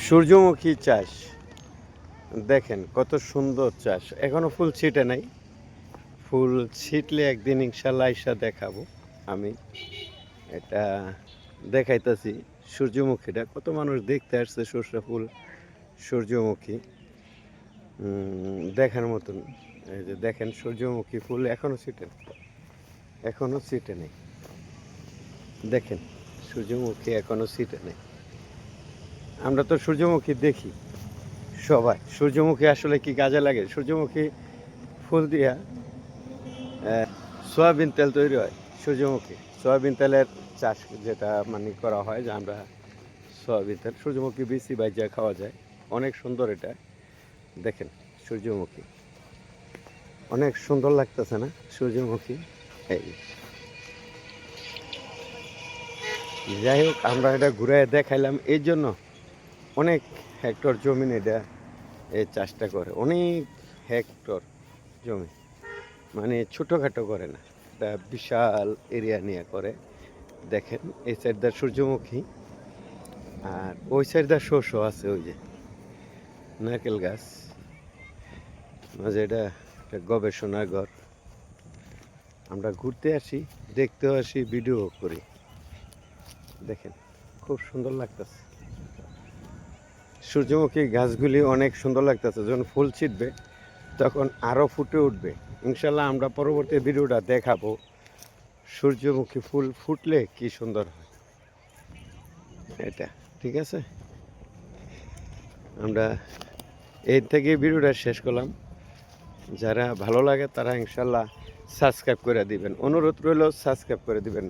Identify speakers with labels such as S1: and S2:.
S1: সূর্যমুখী চাষ দেখেন কত সুন্দর চাষ। এখনো ফুল ছিটে নাই। ফুল ছিটলে একদিন ইনশাল্লাহ আইসা দেখাবো। আমি এটা দেখাইতেছি সূর্যমুখীটা। কত মানুষ দেখতে আসছে সর্ষে ফুল, সূর্যমুখী দেখার মতন। এই যে দেখেন সূর্যমুখী ফুল এখনো ছিটে নেই, এখনো ছিটে নেই। দেখেন সূর্যমুখী এখনো ছিটে নেই। আমরা তো সূর্যমুখী দেখি সবাই। সূর্যমুখী আসলে কি কাজে লাগে? সূর্যমুখী ফুল দিয়া সয়াবিন তেল তৈরি হয়। সূর্যমুখী সয়াবিন তেলের চাষ যেটা মানে করা হয়, যে আমরা সয়াবিন তেল সূর্যমুখী বিচি বাইজা খাওয়া যায়। অনেক সুন্দর এটা। দেখেন সূর্যমুখী অনেক সুন্দর লাগতেছে না? সূর্যমুখী এই যাই হোক, আমরা এটা ঘুরে দেখাইলাম এই জন্য। অনেক হেক্টর জমিন এটা এই চাষটা করে, অনেক হেক্টর জমি, মানে ছোটোখাটো করে না, এটা বিশাল এরিয়া নিয়ে করে। দেখেন এই সাইডটা সূর্যমুখী আর ওই সাইডটা শস্য আছে, ওই যে নারকেল গাছ মাঝে। এটা একটা গবেষণাগার। আমরা ঘুরতে আসি, দেখতেও আসি, ভিডিও করি। দেখেন খুব সুন্দর লাগতেছে সূর্যমুখী গাছগুলি, অনেক সুন্দর লাগতেছে। যখন ফুল ছিটবে তখন আরও ফুটে উঠবে। ইনশাল্লাহ আমরা পরবর্তী ভিডিওটা দেখাবো সূর্যমুখী ফুল ফুটলে কি সুন্দর হয় এটা। ঠিক আছে, আমরা এই থেকে ভিডিওটা শেষ করলাম। যারা ভালো লাগে তারা ইনশাল্লাহ সাবস্ক্রাইব করে দিবেন। অনুরোধ রইল সাবস্ক্রাইব করে দিবেন।